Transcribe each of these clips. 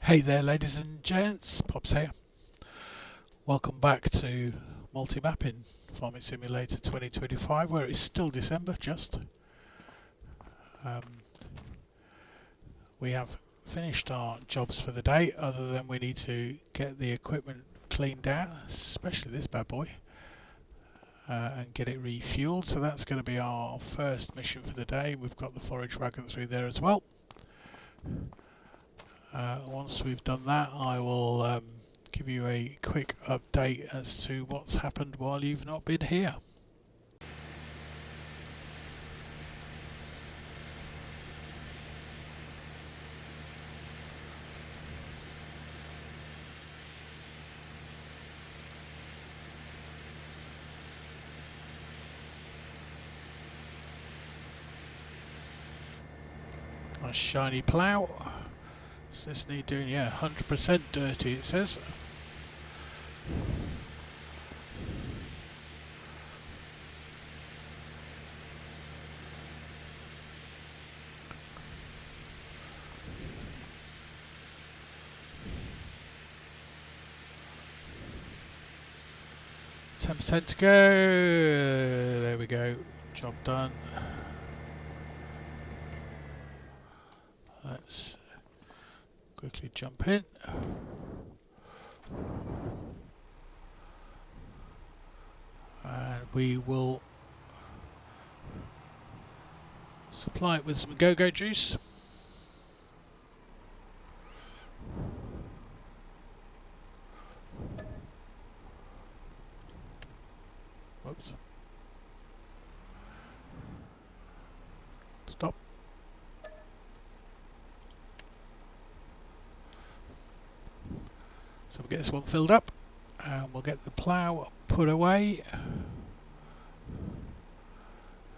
Hey there ladies and gents, Pops here. Welcome back to Multimap in Farming Simulator 2025, where it's still December just. We have finished our jobs for the day, other than we need to get the equipment cleaned out, especially this bad boy, and get it refueled. So that's going to be our first mission for the day. We've got the forage wagon through there as well. Once we've done that, I will give you a quick update as to what's happened while you've not been here. Nice shiny plough. Does this need doing? Yeah, 100% dirty it says. %10 to go. There we go. Job done. Let's quickly jump in. And we will supply it with some go-go juice. Whoops. Stop. So we'll get this one filled up and we'll get the plough put away,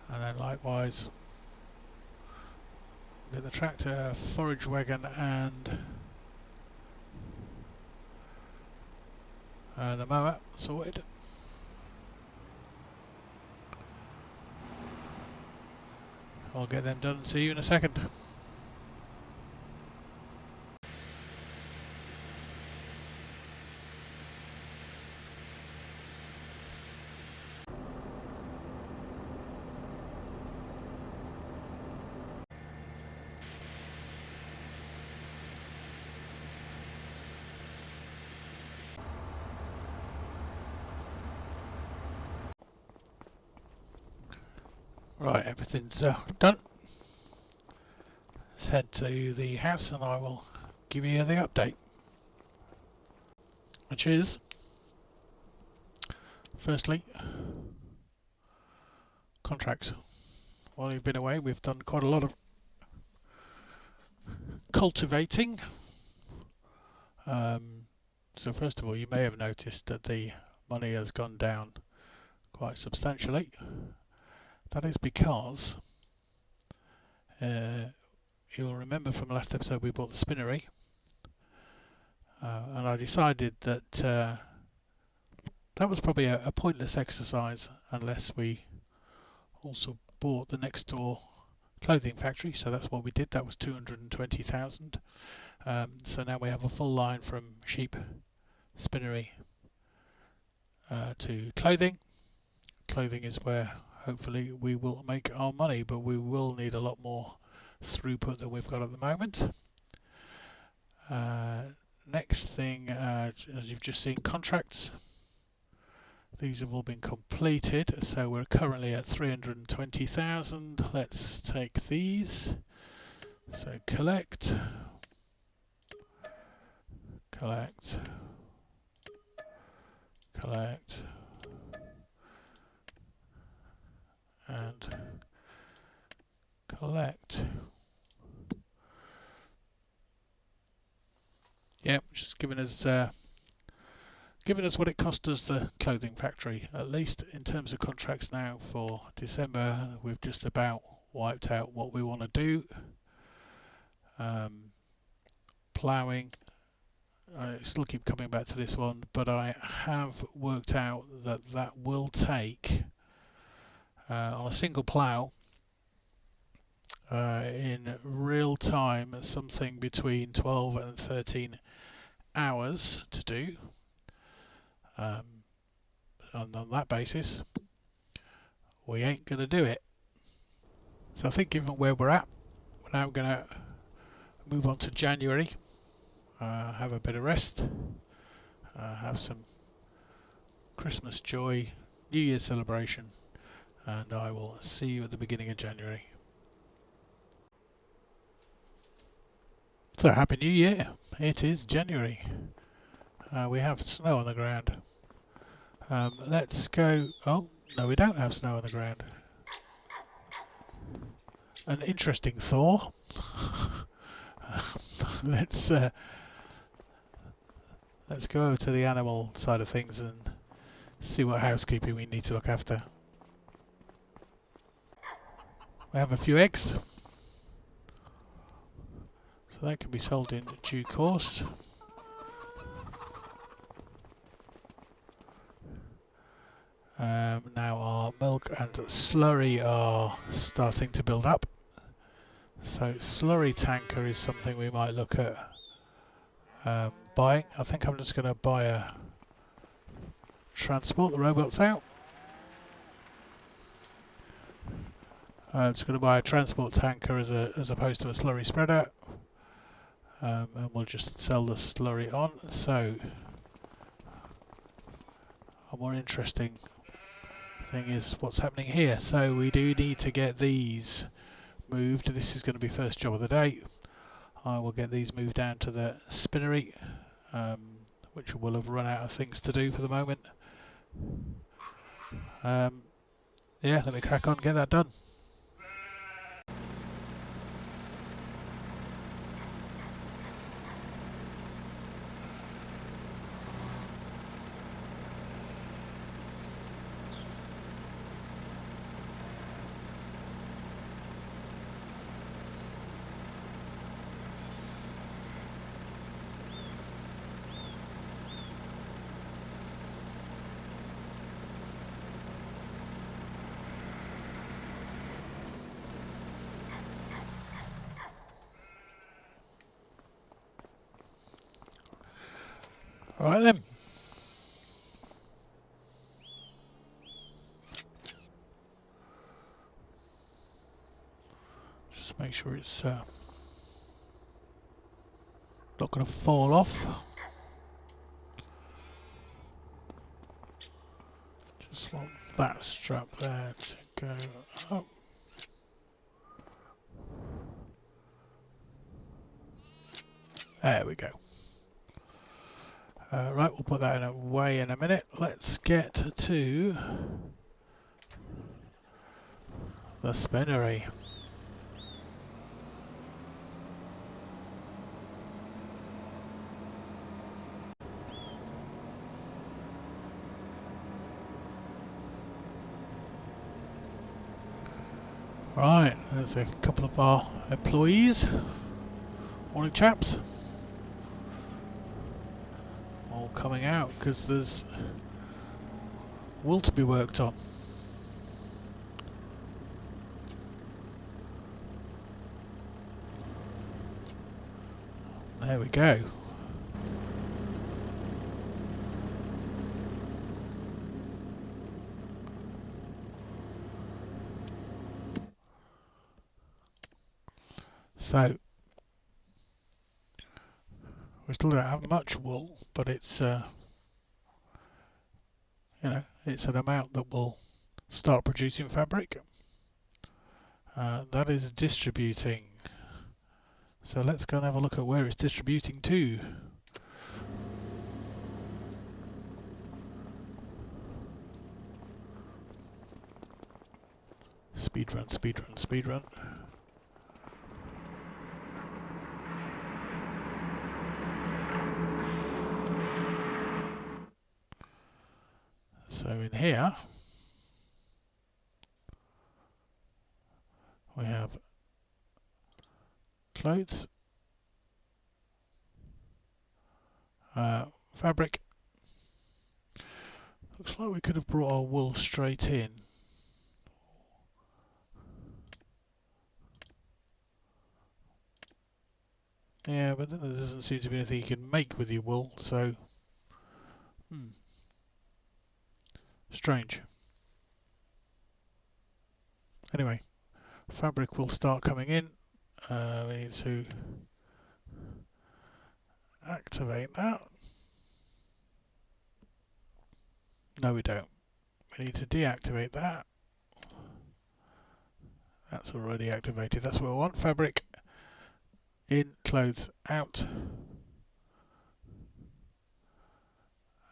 and then likewise get the tractor, forage wagon and the mower sorted. So I'll get them done and see you in a second. Right, everything's done. Let's head to the house and I will give you the update. Which is, firstly, contracts. While you've been away, we've done quite a lot of cultivating. So first of all, you may have noticed that the money has gone down quite substantially. That is because you'll remember from last episode we bought the spinnery, and I decided that that was probably a pointless exercise unless we also bought the next door clothing factory. So that's what we did. That was 220,000. So now we have a full line from sheep, spinnery to clothing. Clothing is where hopefully we will make our money, but we will need a lot more throughput than we've got at the moment. Next thing, as you've just seen, contracts. These have all been completed, so we're currently at 320,000. Let's take these. So collect, collect, collect, and collect. Yep, just giving us what it cost us, the clothing factory. At least in terms of contracts now for December, we've just about wiped out what we want to do. Ploughing, I still keep coming back to this one, but I have worked out that that will take on a single plough in real time something between 12 and 13 hours to do. And on that basis, we ain't going to do it. So I think given where we're at, we're now going to move on to January, have a bit of rest, have some Christmas joy, New Year celebration, and I will see you at the beginning of January. So Happy New Year! It is January. We have snow on the ground. Let's go... Oh, no, we don't have snow on the ground. An interesting thaw. Let's go over to the animal side of things and see what housekeeping we need to look after. We have a few eggs, so that can be sold in due course. Now our milk and slurry are starting to build up, so slurry tanker is something we might look at buying. I think I'm just going to buy a transport the robots out. I'm just going to buy a transport tanker as opposed to a slurry spreader, and we'll just sell the slurry on. So a more interesting thing is what's happening here. So we do need to get these moved. This is going to be first job of the day. I will get these moved down to the spinnery, which will have run out of things to do for the moment. Yeah, let me crack on and get that done. Right then. Just make sure it's not going to fall off. Just want that strap there to go up. There we go. Right, we'll put that away in a minute. Let's get to the spinnery. Right, there's a couple of our employees. Morning, chaps. All coming out because there's wool to be worked on. There we go. So we still don't have much wool, but it's you know, it's an amount that will start producing fabric. That is distributing. So let's go and have a look at where it's distributing to. Speed run, speed run, speed run. So in here we have clothes, fabric. Looks like we could have brought our wool straight in. Yeah, but then there doesn't seem to be anything you can make with your wool, so... strange. Anyway, fabric will start coming in. We need to activate that. No, we don't. We need to deactivate that. That's already activated. That's what we want. Fabric in, clothes out.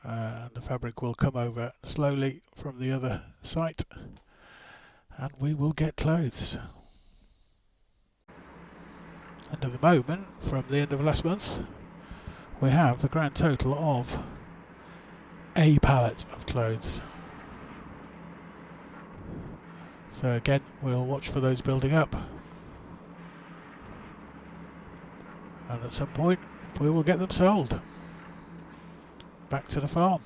And the fabric will come over slowly from the other site. And we will get clothes. And at the moment, from the end of last month, we have the grand total of a pallet of clothes. So again, we'll watch for those building up. And at some point, we will get them sold. Back to the farm.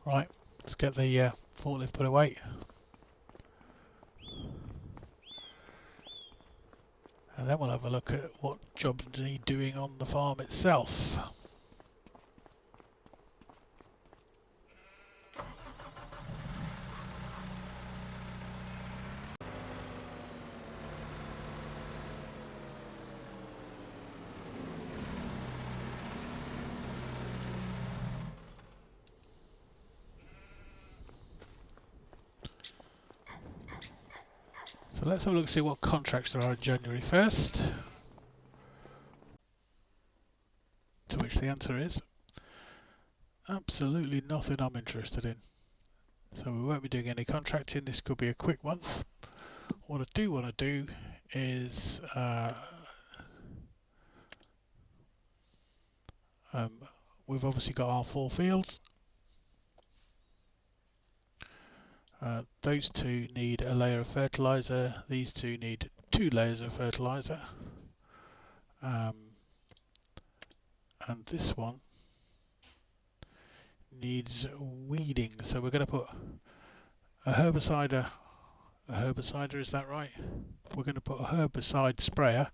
Right, let's get the forklift put away. And then we'll have a look at what jobs need doing on the farm itself. So let's have a look and see what contracts there are on January 1st. To which the answer is absolutely nothing I'm interested in. So we won't be doing any contracting. This could be a quick month. What I do want to do is we've obviously got our 4 fields. Those 2 need a layer of fertiliser. These 2 need 2 layers of fertiliser. And this one needs weeding. So we're going to put a herbicider. A herbicider, is that right? We're going to put a herbicide sprayer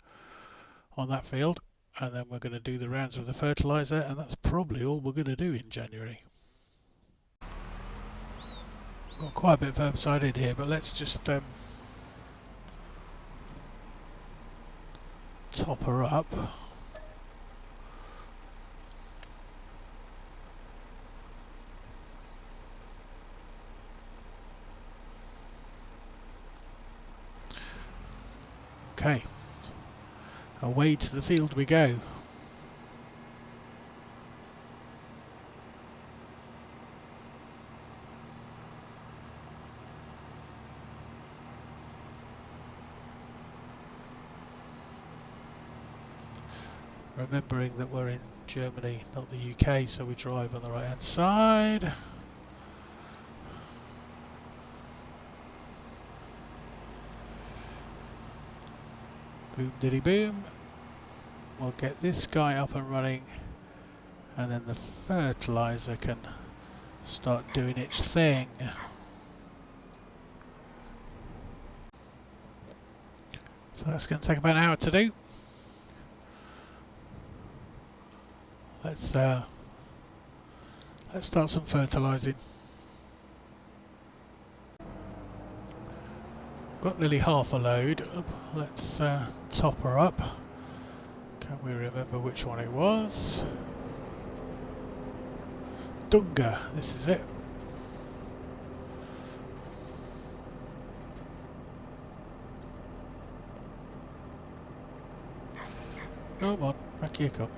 on that field, and then we're going to do the rounds with the fertiliser, and that's probably all we're going to do in January. Got quite a bit of herbicide in here, but let's just top her up. Okay, away to the field we go. Remembering that we're in Germany, not the UK, so we drive on the right hand side. Boom diddy boom. We'll get this guy up and running, and then the fertiliser can start doing its thing. So that's going to take about an hour to do. Let's start some fertilising. Got nearly half a load. Let's top her up. Can we remember which one it was? Dunga, this is it. Come on, back here come.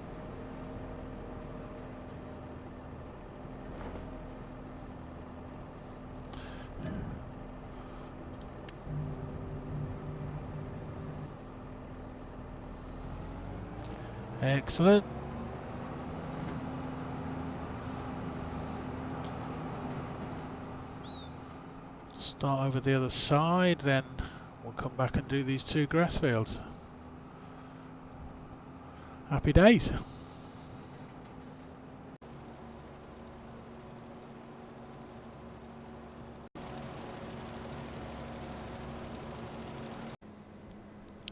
Excellent. Start over the other side, then we'll come back and do these 2 grass fields. Happy days.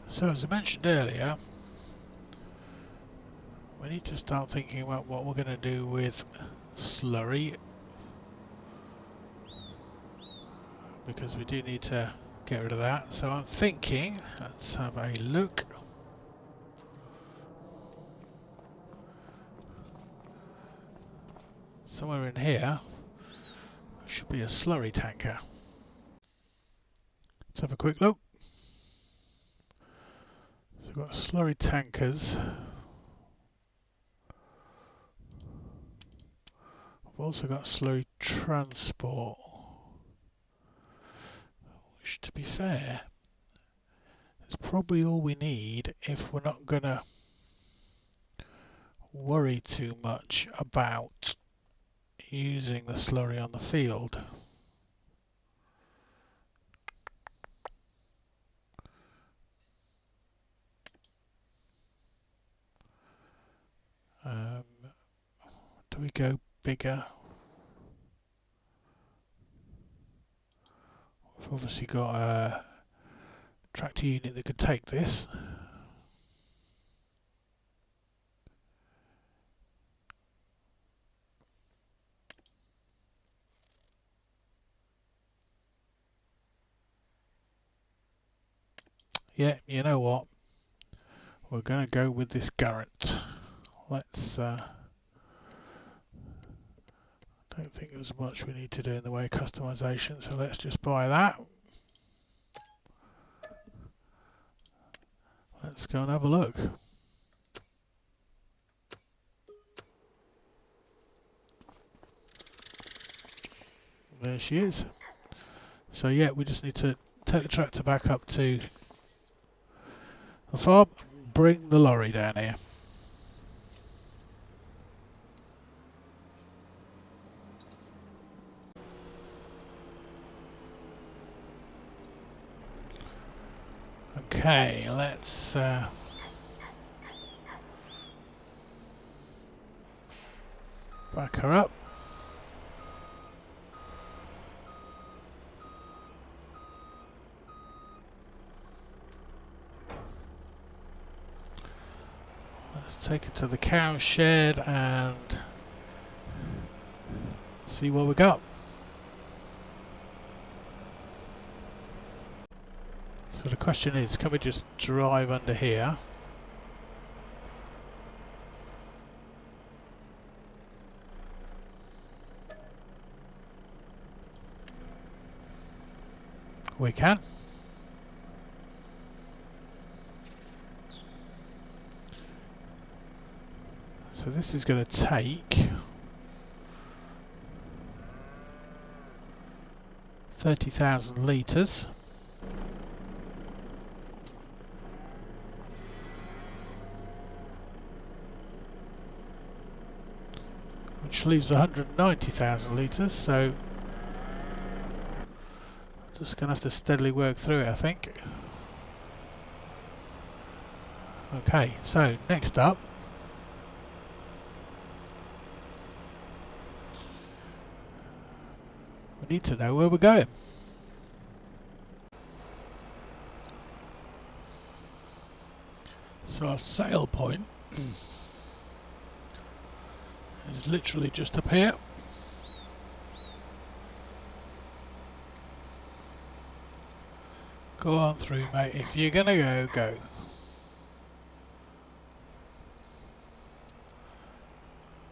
So as I mentioned earlier, we need to start thinking about what we're going to do with slurry, because we do need to get rid of that. So I'm thinking, let's have a look. Somewhere in here should be a slurry tanker. Let's have a quick look. So we've got slurry tankers. We've also got slurry transport, which, to be fair, is probably all we need if we're not going to worry too much about using the slurry on the field. Do we go bigger? We've obviously got a tractor unit that could take this. Yeah, you know what? We're going to go with this Garant. Let's don't think there's much we need to do in the way of customization, so let's just buy that. Let's go and have a look. There she is. So yeah, we just need to take the tractor back up to the farm, bring the lorry down here. Okay, let's back her up. Let's take it to the cow shed and see what we got. So the question is, can we just drive under here? We can. So this is going to take 30,000 litres. Which leaves 190,000 litres, so just going to have to steadily work through it, I think. Okay, so next up, we need to know where we're going. So our sail point is literally just up here. Go on through, mate. If you're gonna go, go.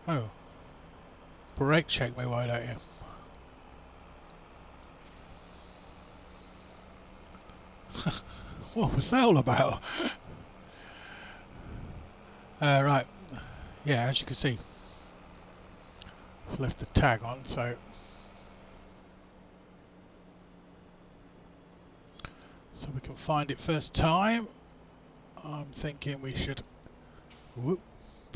Oh. Brake check me, why don't you? What was that all about? Right. Yeah, as you can see, I've left the tag on, so we can find it first time. I'm thinking we should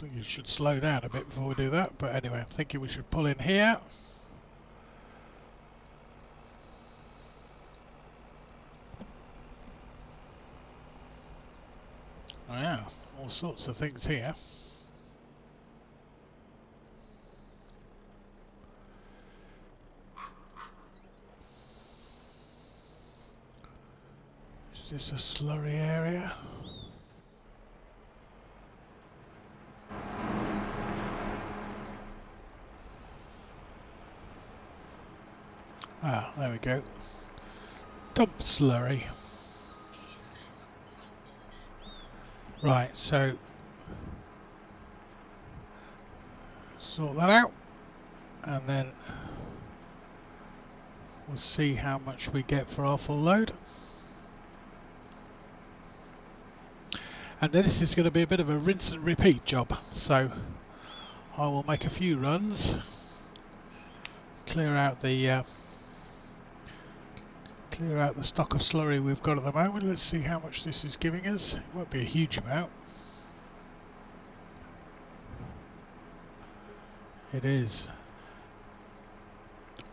think you should slow down a bit before we do that, but anyway, I'm thinking we should pull in here. Oh yeah, all sorts of things here. Is this a slurry area? Ah, there we go. Dump slurry. Right, so sort that out, and then we'll see how much we get for our full load. And then this is going to be a bit of a rinse and repeat job, so I will make a few runs, clear out the stock of slurry we've got at the moment. Let's see how much this is giving us. It won't be a huge amount. It is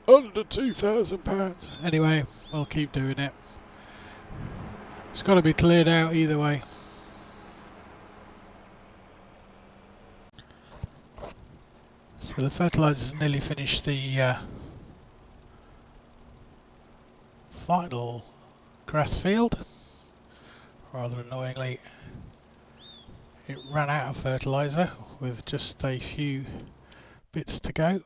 under £2,000. Anyway, we'll keep doing it. It's got to be cleared out either way. So the fertiliser's nearly finished the final grass field. Rather annoyingly, it ran out of fertiliser with just a few bits to go.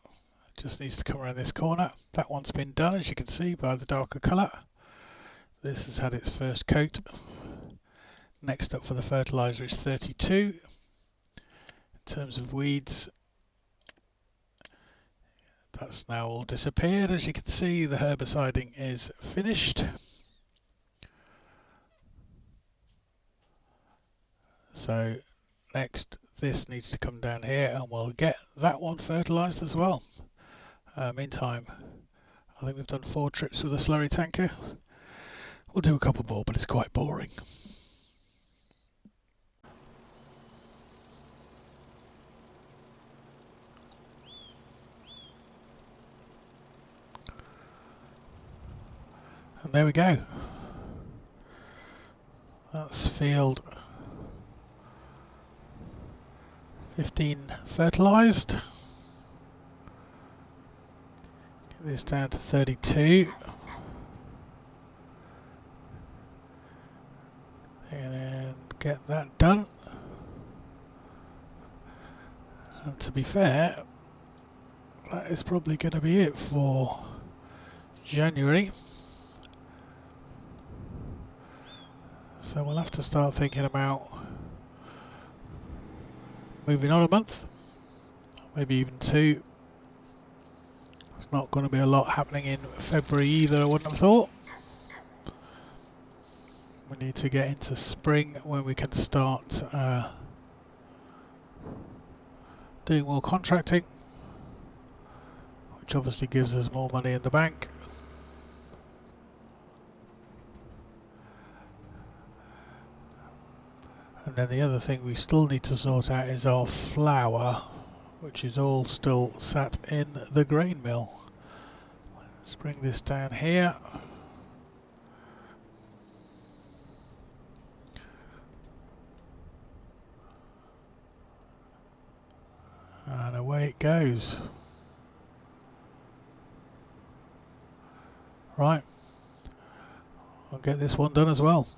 Just needs to come around this corner. That one's been done, as you can see by the darker colour. This has had its first coat. Next up for the fertiliser is 32. In terms of weeds, that's now all disappeared. As you can see, the herbiciding is finished. So next, this needs to come down here and we'll get that one fertilised as well. Meantime, I think we've done 4 trips with a slurry tanker. We'll do a couple more, but it's quite boring. And there we go. That's field 15 fertilised. Get this down to 32. And then get that done. And to be fair, that is probably going to be it for January. So we'll have to start thinking about moving on a month, maybe even 2. There's not going to be a lot happening in February either, I wouldn't have thought. We need to get into spring when we can start doing more contracting, which obviously gives us more money in the bank. And then the other thing we still need to sort out is our flour, which is all still sat in the grain mill. Let's bring this down here. And away it goes. Right, I'll get this one done as well.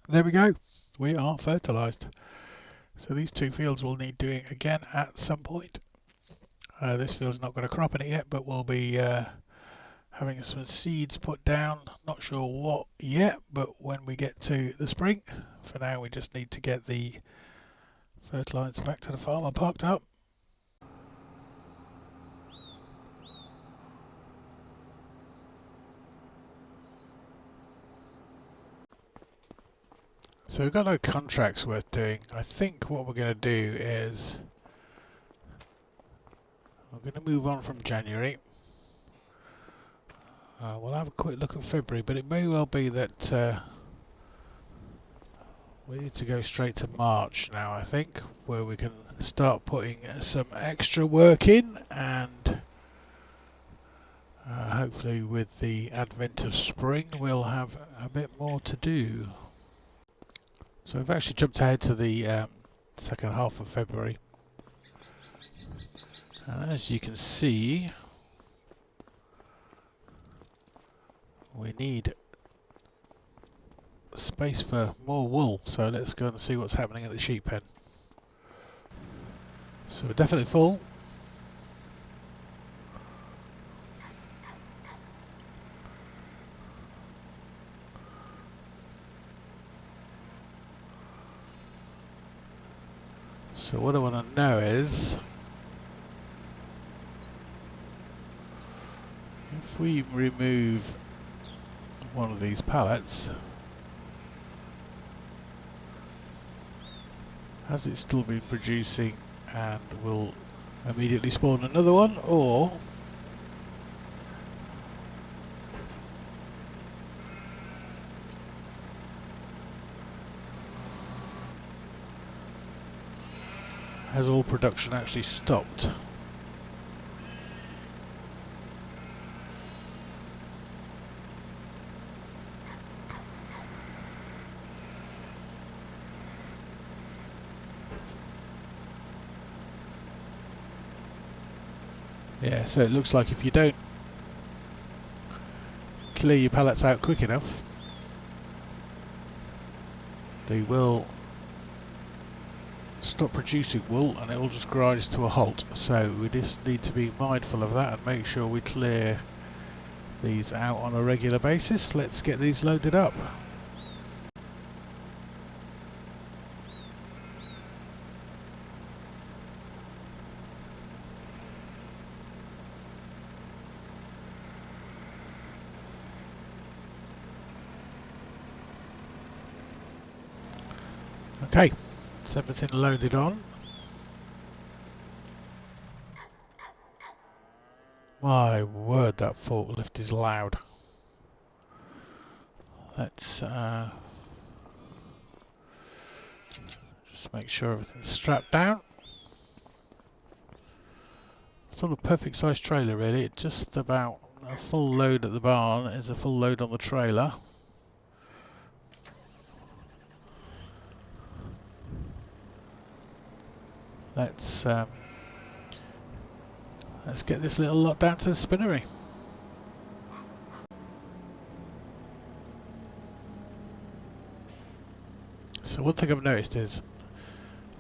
There we go, we are fertilised. So these 2 fields will need doing again at some point. This field's not got a crop in it yet, but we'll be having some seeds put down. Not sure what yet, but when we get to the spring. For now we just need to get the fertiliser back to the farmer parked up. So we've got no contracts worth doing. I think what we're going to do is we're going to move on from January. We'll have a quick look at February, but it may well be that We need to go straight to March now, I think, where we can start putting some extra work in, and hopefully with the advent of spring we'll have a bit more to do. So we've actually jumped ahead to the second half of February, and as you can see we need space for more wool, so let's go and see what's happening at the sheep pen. So we're definitely full. So what I want to know is, if we remove one of these pallets, has it still been producing and will immediately spawn another one, or has all production actually stopped? Yeah, so it looks like if you don't clear your pallets out quick enough, they will stop producing wool and it will just grind to a halt. So we just need to be mindful of that and make sure we clear these out on a regular basis. Let's get these loaded up. Okay, it's everything loaded on. My word, that forklift is loud. Let's just make sure everything's strapped down. Sort of perfect size trailer really, it's just about a full load at the barn is a full load on the trailer. Let's get this little lot down to the spinnery. So one thing I've noticed is,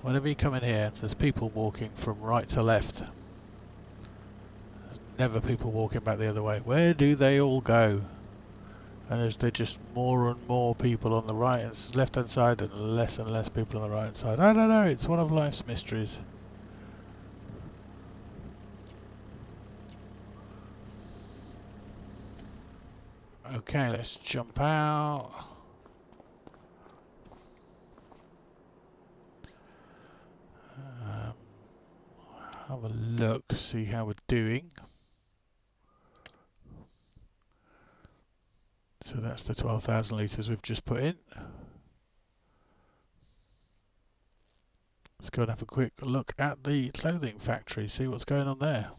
whenever you come in here, there's people walking from right to left. There's never people walking back the other way. Where do they all go? And is there just more and more people on the right and left hand side and less people on the right hand side? I don't know, it's one of life's mysteries. Okay, let's jump out. Have a look, see how we're doing. So that's the 12,000 litres we've just put in. Let's go and have a quick look at the clothing factory, see what's going on there.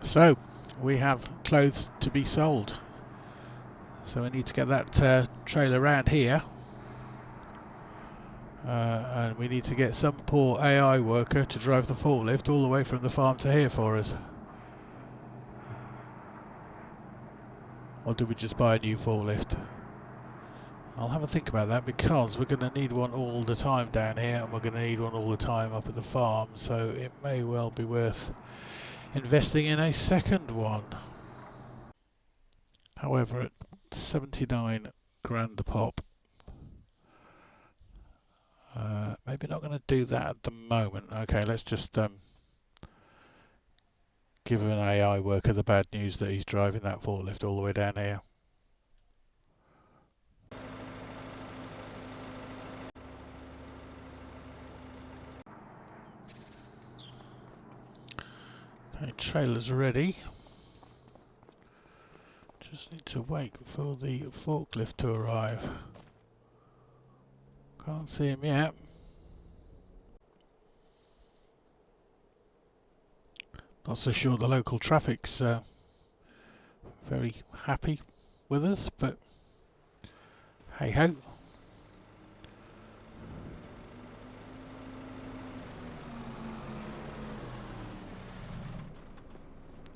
So, we have clothes to be sold. So we need to get that trailer around here. And we need to get some poor AI worker to drive the forklift all the way from the farm to here for us. Or do we just buy a new forklift? I'll have a think about that, because we're going to need one all the time down here and we're going to need one all the time up at the farm, so it may well be worth investing in a second one. However, at 79 grand a pop, maybe not going to do that at the moment. Okay, let's just give an AI worker the bad news that he's driving that forklift all the way down here. Okay, trailer's ready. Just need to wait for the forklift to arrive. Can't see him yet. Not so sure the local traffic's very happy with us, but hey ho.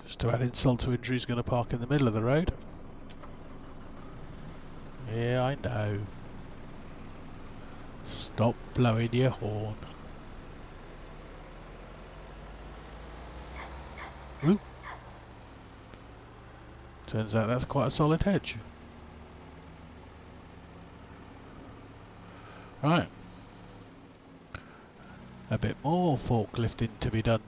Just to add insult to injury, he's going to park in the middle of the road. Yeah, I know. Stop blowing your horn. Ooh. Turns out that's quite a solid hedge. Right. A bit more forklifting to be done.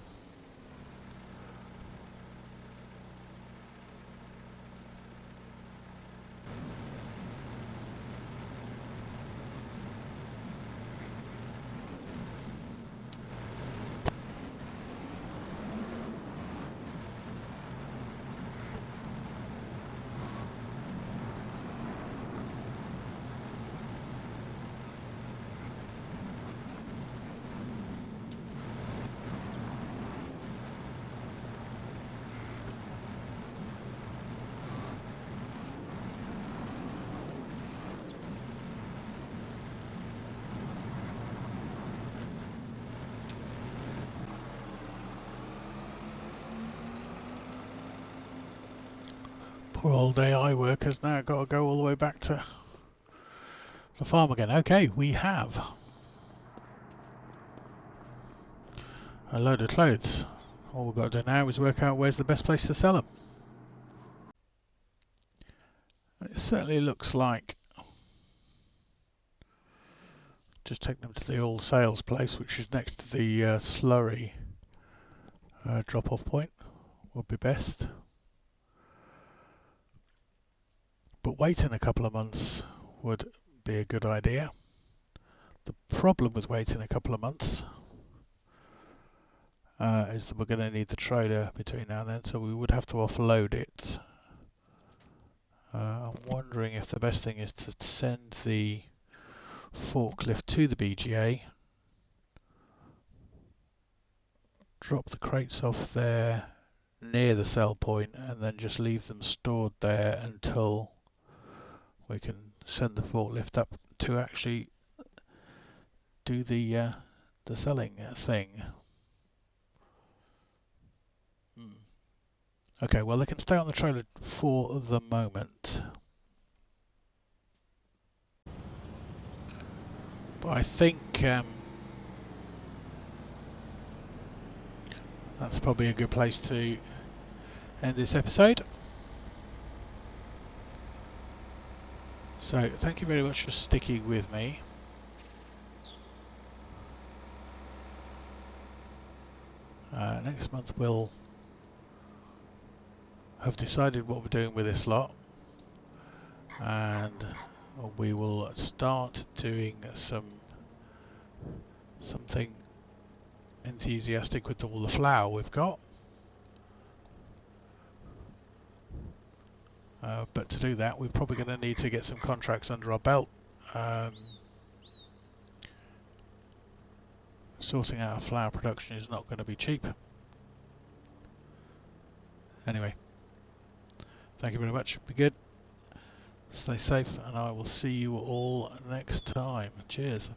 Poor old AI work has now got to go all the way back to the farm again. Okay, we have a load of clothes. All we've got to do now is work out where's the best place to sell them. It certainly looks like just take them to the all sales place, which is next to the Slurry drop-off point, would be best. But waiting a couple of months would be a good idea. The problem with waiting a couple of months is that we're going to need the trailer between now and then, so we would have to offload it. I'm wondering if the best thing is to send the forklift to the BGA, drop the crates off there near the sell point, and then just leave them stored there until we can send the forklift up to actually do the selling thing. Okay, well they can stay on the trailer for the moment. But I think that's probably a good place to end this episode. So thank you very much for sticking with me. Next month we'll have decided what we're doing with this lot, and we will start doing something enthusiastic with all the flour we've got. But to do that, we're probably going to need to get some contracts under our belt. Sorting out our flour production is not going to be cheap. Anyway, thank you very much. Be good. Stay safe, and I will see you all next time. Cheers.